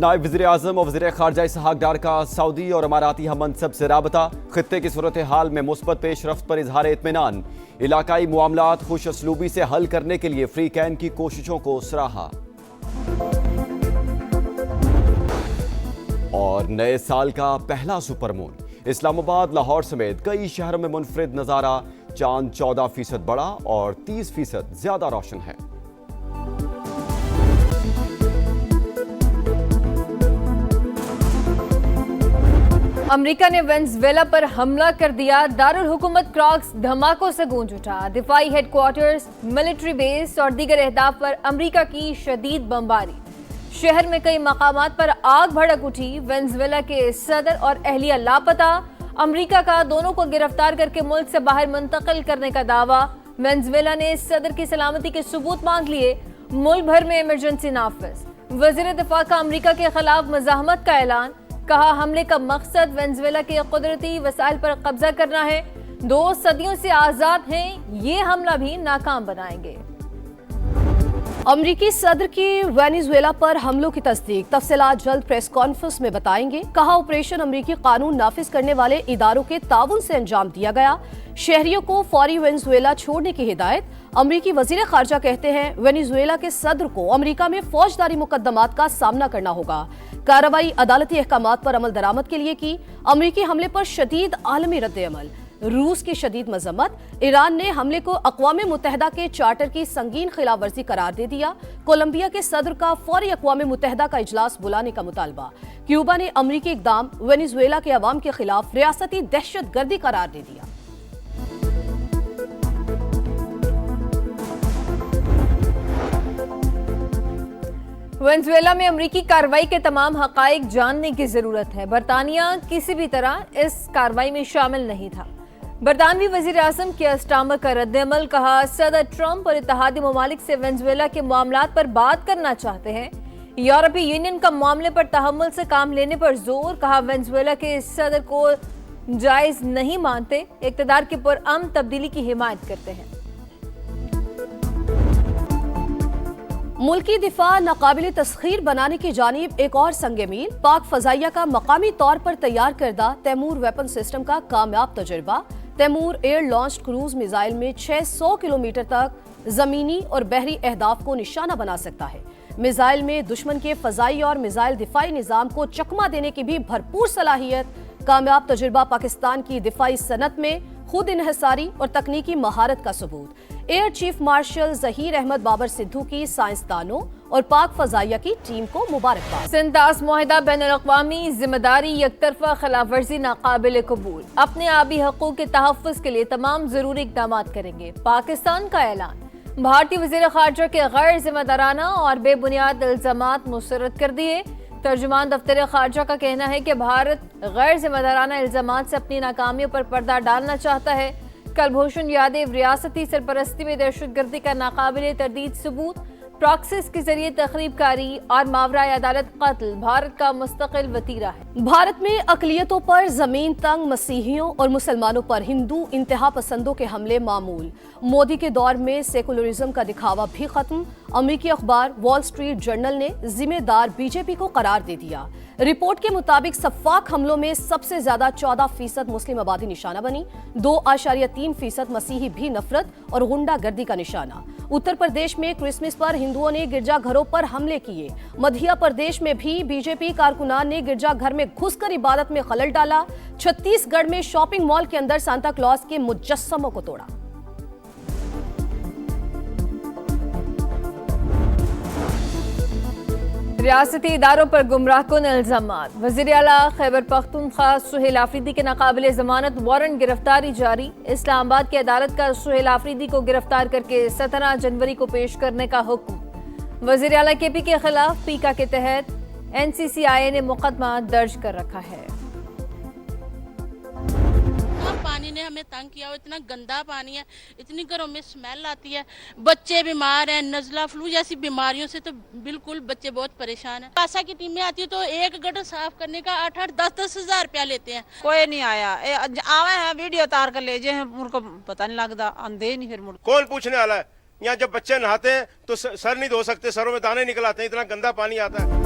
नायब वज़ीर आज़म और वज़ीर ख़ारजा इसहाक़ डार का सऊदी और अमाराती हम मनसब से राबता। खित्ते की सूरत हाल में मुस्बत पेशरफ्त पर इजहार इत्मीनान। इलाकाई मामलात खुश असलूबी से हल करने के लिए फ्री कैन की कोशिशों को सराहा। और नए साल का पहला सुपरमून। इस्लामाबाद, लाहौर समेत कई शहरों में मुनफरिद नज़ारा। चांद 14% बड़ा और 30% ज्यादा रोशन है। अमेरिका ने वेनेजुएला पर हमला कर दिया। दारुल हुकूमत क्रॉक्स धमाकों से गूंज उठा। दिफाई हेडक्वार्टर्स, मिलिट्री बेस और दीगर अहदाफ पर अमेरिका की शदीद बमबारी। शहर में कई मकामात पर आग भड़क उठी। वेनेजुएला के सदर और अहलिया लापता। अमेरिका का दोनों को गिरफ्तार करके मुल्क से बाहर मुंतकिल करने का दावा। वेनेजुएला ने सदर की सलामती के सबूत मांग लिए। मुल्क भर में इमरजेंसी नाफिज। वज़ीर दिफा का अमेरिका के खिलाफ मज़ाहमत का ऐलान। कहा, हमले का मकसद वेनेजुएला के कुदरती वसाइल पर कब्जा करना है। 2 सदियों से आजाद हैं, ये हमला भी नाकाम बनाएंगे। अमरीकी सदर की वेनेजुएला पर हमलों की तस्दीक। तफसीलात जल्द प्रेस कॉन्फ्रेंस में बताएंगे। कहा, ऑपरेशन अमरीकी कानून नाफिज करने वाले इदारों के ताउन से अंजाम दिया गया। शहरियों को फौरी वेनेजुएला छोड़ने की हिदायत। अमरीकी वजीर खारजा कहते हैं, वेनेजुएला के सदर को अमरीका में फौजदारी मुकदमात का सामना करना होगा। कार्रवाई अदालती अहकामात पर अमल दरामद के लिए की। अमरीकी हमले पर शदीद आलमी रद्द-ए-अमल। रूस की शदीद मजम्मत। ईरान ने हमले को अक़वाम मुत्तहिदा के चार्टर की संगीन खिलाफवर्जी करार दे दिया। कोलंबिया के सदर का फौरी अक़वाम मुत्तहिदा का इजलास बुलाने का मुतालबा। क्यूबा ने अमरीकी इक़दाम वेनेजुएला के अवाम के खिलाफ रियासती दहशतगर्दी करार दे दिया। वेनेजुएला में अमरीकी कार्रवाई के तमाम हकाइक जानने की जरूरत है। बरतानिया किसी भी तरह इस कार्रवाई में शामिल नहीं था। बरतानवी वजीर आज़म के स्टार्मर का रद्द-ए-अमल। कहा, सदर ट्रंप और इत्तेहादी ममालिक से वेनेजुएला के मामलात पर बात करना चाहते हैं। यूरोपीय यूनियन का मामले पर तहम्मुल से काम लेने पर जोर। कहा, वेनेजुएला के सदर को जायज नहीं मानते, इक़्तिदार की पुरअमन तब्दीली की हिमायत करते हैं। मुल्की दिफा नाकाबिल तस्खीर बनाने की जानिब एक और संगे मील। पाक फजाइया का मकामी तौर पर तैयार करदा तैमूर वेपन सिस्टम का कामयाब तजुर्बा। Taimur air launch cruise missile में 600 किलोमीटर तक जमीनी और बहरी अहदाफ को निशाना बना सकता है। मिसाइल में दुश्मन के फजाई और मिसाइल दिफाई निजाम को चकमा देने की भी भरपूर सलाहियत। कामयाब तजुर्बा पाकिस्तान की दिफाई सनत में खुद इन्हसारी और तकनीकी महारत का सबूत। Air chief marshal Zaheer Ahmed Babar Sidhu की साइंसदानों और पाक फजाइया की टीम को मुबारकबाद। सिंतास मुआहिदा बैनुल-अक़वामी जिम्मेदारी यकतरफा खिलाफवर्जी नाकाबिल कबूल। अपने आबी हकूक़ के तहफ़्फ़ुज़ के लिए तमाम ज़रूरी इक़दामात करेंगे। पाकिस्तान का ऐलान। भारतीय वज़ीर ख़ारजा के गैर जिम्मेदाराना और बेबुनियाद इल्ज़ामात मुस्तरद कर दिए। तर्जुमान दफ्तर ख़ारजा का कहना है कि भारत गैर जिम्मेदाराना इल्ज़ामात से अपनी नाकामियों पर पर्दा डालना चाहता है। कलभूषण यादव रियासती सरपरस्ती में दहशतगर्दी का नाकाबिल तरदीद सबूत। प्रॉक्सिस के जरिए तखरीबकारी और मावराए अदालत कत्ल भारत का मुस्तकिल वतीरा है। भारत में अक़लियतों पर जमीन तंग मसीहियों और मुसलमानों पर हिंदू इंतहा पसंदों के हमले मामूल। मोदी के दौर में सेकुलरिज्म का दिखावा भी खत्म। अमेरिकी अखबार वॉल स्ट्रीट जर्नल ने जिम्मेदार बीजेपी को करार दे दिया। रिपोर्ट के मुताबिक सफ़ाक हमलों में सबसे ज्यादा 14% मुस्लिम आबादी निशाना बनी। 2.3% मसीही भी नफरत और गुंडागर्दी का निशाना। उत्तर प्रदेश में क्रिसमस पर हिंदुओं ने गिरजाघरों पर हमले किए। मध्य प्रदेश में भी बीजेपी कारकुनान ने गिरजाघर में घुसकर इबादत में खलल डाला। छत्तीसगढ़ में शॉपिंग मॉल के अंदर सांता क्लॉज के मुजस्समों को तोड़ा। रियासती इदारों पर गुमराहकुन इल्जामात। वज़ीर आला खैबर पख्तूनख्वा सुहेल आफरीदी के नाकाबिले जमानत वारंट गिरफ्तारी जारी। इस्लामाबाद की अदालत का सुहेल आफरीदी को गिरफ्तार करके 17 जनवरी को पेश करने का हुक्म। वज़ीर आला केपी के खिलाफ पीका के तहत NCCI ने मुकदमा दर्ज कर रखा है। पानी ने हमें तंग किया, इतना गंदा पानी है, इतनी घरों में स्मेल आती है, बच्चे बीमार हैं, नज़ला फ्लू जैसी बीमारियों से तो बिल्कुल बच्चे बहुत परेशान हैं। आशा की टीमें आती है तो एक गटर साफ करने का 8-8, 10-10 हज़ार रुपया लेते हैं। कोई नहीं आया, आवे हैं वीडियो तार कर ले जाए, उनको पता नहीं लगता, आंधे नहीं फिर मुड़। कौन पूछने वाला है? यहाँ जब बच्चे नहाते हैं तो सर नहीं धो सकते, सरों में दाने निकल आते हैं, इतना गंदा पानी आता है।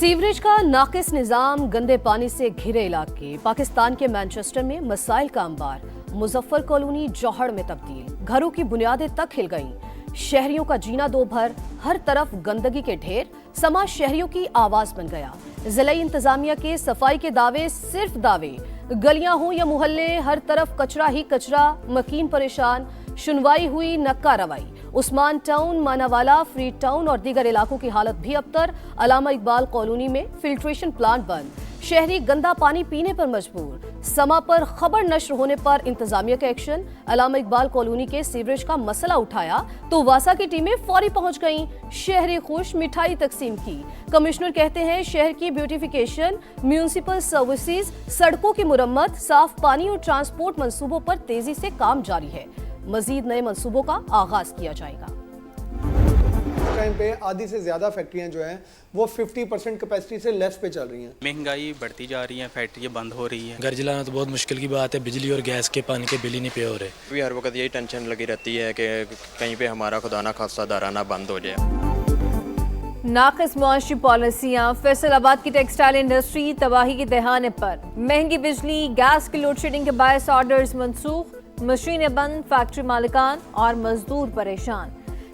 सीवरेज का नाकिस निजाम, गंदे पानी से घिरे इलाके। पाकिस्तान के मैनचेस्टर में मसाइल का अंबार। मुजफ्फर कॉलोनी जौहड़ में तब्दील, घरों की बुनियादें तक हिल गईं। शहरियों का जीना दो भर, हर तरफ गंदगी के ढेर। समाज शहरियों की आवाज बन गया। जिला इंतजामिया के सफाई के दावे सिर्फ दावे। गलियां हो या मोहल्ले, हर तरफ कचरा ही कचरा। मकीन परेशान, सुनवाई हुई नक्का रवाई। Usman town, Manawala, free town और दीगर इलाकों की हालत भी अबतर। अलामा इकबाल कॉलोनी में फिल्ट्रेशन प्लांट बंद, शहरी गंदा पानी पीने पर मजबूर। समा पर खबर नश्र होने पर इंतजामिया का एक्शन। अलामा इकबाल कॉलोनी के सीवरेज का मसला उठाया तो वासा की टीमें फौरी पहुंच गईं। शहरी खुश, मिठाई तकसीम की। कमिश्नर कहते हैं शहर की ब्यूटिफिकेशन, म्यूनिसिपल सर्विसेज, सड़कों की मुरम्मत, साफ पानी और ट्रांसपोर्ट मंसूबों पर तेजी से काम जारी है। मजीद नए मंसूबों का आगाज किया जाएगा। इस टाइम पे आधी से ज़्यादा फैक्ट्रियां जो हैं वो 50% कैपेसिटी से लेस पे चल रही हैं। महंगाई बढ़ती जा रही है, फैक्ट्रियाँ बंद हो रही हैं। घर जलाना तो बहुत मुश्किल की बात है, बिजली और गैस के पानी के बिल ही नहीं पे हो रहे। भी हर वक्त यही टेंशन लगी रहती है कि कहीं पे हमारा खुदा ना खासा दाराना बंद हो जाए। नाक़िस मुआशी पॉलिसियाँ, फैसलाबाद की टेक्सटाइल इंडस्ट्री तबाही की दहाने पर। महंगी बिजली, गैस की लोड शेडिंग के बायस ऑर्डर्स मनसूख, मशीनें बंद, फैक्ट्री मालिकान और मजदूर परेशान।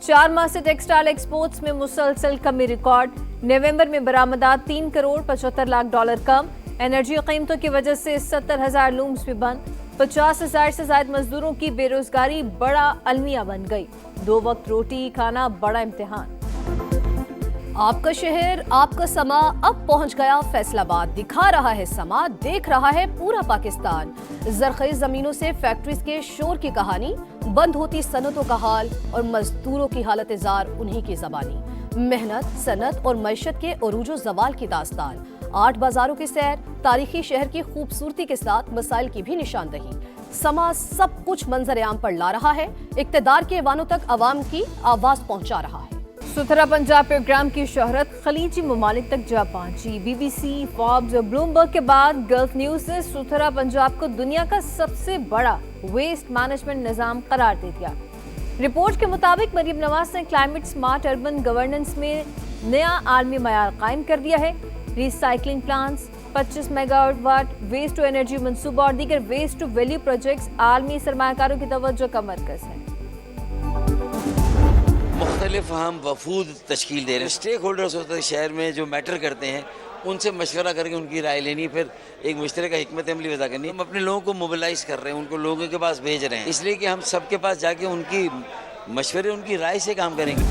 4 माह से टेक्सटाइल एक्सपोर्ट्स में मुसलसल कमी रिकॉर्ड। नवंबर में बरामदात 3 करोड़ 75 लाख डॉलर कम। एनर्जी कीमतों की वजह से 70,000 लूम्स भी बंद। 50,000 से ज्यादा मजदूरों की बेरोजगारी बड़ा अलमिया बन गई। 2 वक्त रोटी खाना बड़ा इम्तिहान। आपका शहर, आपका समा अब पहुंच गया फैसलाबाद। दिखा रहा है समा, देख रहा है पूरा पाकिस्तान। जरखेज जमीनों से फैक्ट्रीज के शोर की कहानी, बंद होती सनतों का हाल और मजदूरों की हालत जार उन्हीं की जबानी। मेहनत, सनत और मैशत के उरूजो जवाल की दास्तान। 8 बाजारों की सैर, तारीखी शहर की खूबसूरती के साथ मसाइल की भी निशानदही। समा सब कुछ मंजर आम पर ला रहा है। इक्तदार के ऐवानों तक अवाम की आवाज पहुंचा रहा है। सुथरा पंजाब प्रोग्राम की शोहरत खलीजी ममालिक तक जा पहुंची। BBC, फॉर्ब्स और ब्लूमबर्ग के बाद गल्फ न्यूज ने सुथरा पंजाब को दुनिया का सबसे बड़ा वेस्ट मैनेजमेंट निजाम करार दे दिया। रिपोर्ट के मुताबिक मरीम नवाज ने क्लाइमेट स्मार्ट अर्बन गवर्नेंस में नया आलमी मयार कायम कर दिया है। Recycling plants, 25 megawatt waste to energy मंसूबा और दीगर वेस्ट टू वैल्यू प्रोजेक्ट्स आलमी सरमायाकारों की तवज्जो का मरकज है। मुख्तलिफ हम वफूद तश्कील दे रहे हैं। स्टेक होल्डर्स होते हैं शहर में जो मैटर करते हैं, उनसे मशवरा करके उनकी राय लेनी, फिर एक मुश्तरका हिकमत अमली वज़ा करनी। हम अपने लोगों को मोबिलाइज कर रहे हैं, उनको लोगों के पास भेज रहे हैं, इसलिए कि हम सबके पास जाके उनकी मशवरे, उनकी राय से काम करेंगे।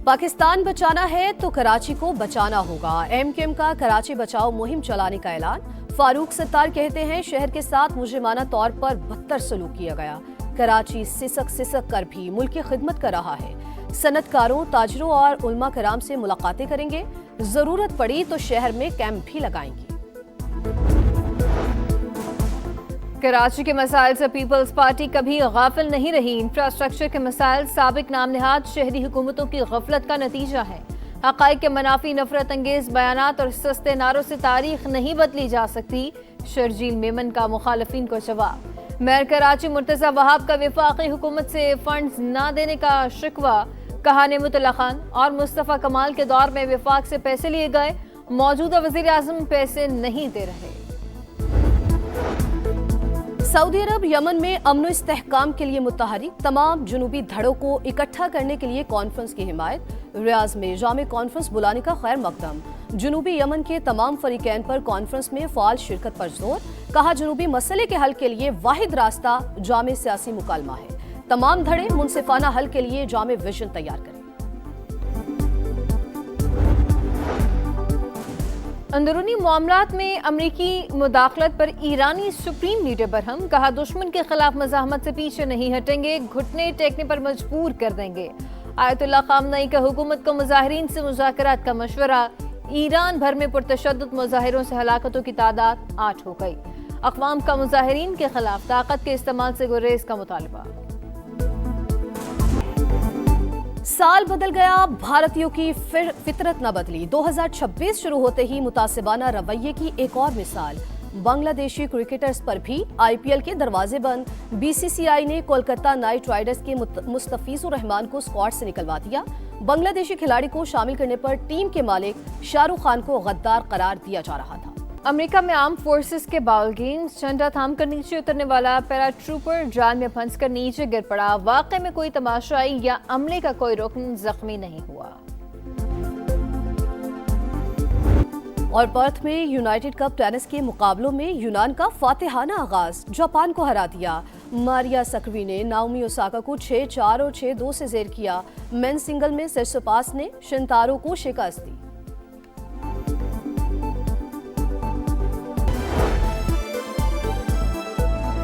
पाकिस्तान बचाना है तो कराची को बचाना होगा। MKM का कराची बचाओ मुहिम चलाने का ऐलान। फारूक सत्तार कहते हैं शहर के साथ मुजरिमाना तौर पर बदतर सलूक किया गया। कराची सिसक सिसक कर भी मुल्क की खिदमत कर रहा है। सनतकारों, ताजरों और उलमा कराम से मुलाकातें करेंगे। जरूरत पड़ी तो शहर में कैंप भी लगाएंगे। कराची के मसाइल से पीपल्स पार्टी कभी गाफिल नहीं रही। इंफ्रास्ट्रक्चर के मसाइल साबिक नाम निहाद शहरी हुकूमतों की गफलत का नतीजा है। हक़ाइक़ के मनाफी नफरत अंगेज बयानात और सस्ते नारों से तारीख नहीं बदली जा सकती। शर्जील मेमन का मुखालफिन को जवाब। मेयर कराची मुर्तज़ा वहाब का वफाकी हुकूमत से फंड्स न देने का शिकवा। कहा नेमुतुल्लाह खान और मुस्तफ़ा कमाल के दौर में वफाक से पैसे लिए गए, मौजूदा वज़ीर आज़म पैसे नहीं दे रहे। सऊदी अरब यमन में अमन इस्तेहकाम के लिए मुतहरिक। तमाम जुनूबी धड़ों को इकट्ठा करने के लिए कॉन्फ्रेंस की हिमायत। रियाज में जामे कॉन्फ्रेंस बुलाने का खैर मकदम। जुनूबी यमन के तमाम फरीकैन पर कॉन्फ्रेंस में फ़ाल शिरकत पर जोर। कहा जुनूबी मसले के हल के लिए वाहिद रास्ता जामे सियासी मुकालमा है। तमाम धड़े मुनसिफाना हल के लिए जामे विजन तैयार करें। अंदरूनी मामलात में अमरीकी मुदाखलत पर ईरानी सुप्रीम लीडर बरहम। कहा दुश्मन के खिलाफ मज़ाहमत से पीछे नहीं हटेंगे, घुटने टेकने पर मजबूर कर देंगे। आयतुल्लाह खामनई का हुकूमत को मुजाहिरीन से मुज़ाकरात का मशवरा। ईरान भर में पुरतशद्दुद मुजाहिरों से हलाकतों की तादाद 8 हो गई। अक़वाम का मुजाहिरीन के खिलाफ ताकत के इस्तेमाल से गुरेज का मुतालबा। साल बदल गया, भारतीयों की फितरत न बदली। 2026 शुरू होते ही मुतासिबाना रवैये की एक और मिसाल। बांग्लादेशी क्रिकेटर्स पर भी IPL के दरवाजे बंद। BCCI ने कोलकाता नाइट राइडर्स के मुस्तफिजुर रहमान को स्क्वाड से निकलवा दिया। बांग्लादेशी खिलाड़ी को शामिल करने पर टीम के मालिक शाहरुख खान को गद्दार करार दिया जा रहा था। अमेरिका में आर्म फोर्सेस के बाउल गेम्स, झंडा थाम कर नीचे उतरने वाला पैराट्रूपर जाल में फंस कर नीचे गिर पड़ा। वाकई में कोई तमाशाई या अमले का कोई रुकन जख्मी नहीं हुआ। और पर्थ में यूनाइटेड कप टेनिस के मुकाबलों में यूनान का फातिहाना आगाज, जापान को हरा दिया। मारिया सक्री ने नाओमी ओसाका को 6-4 और 6-2 से जेर किया। मेंस सिंगल में सिट्सिपास ने शिंतारो को शिकस्त दी।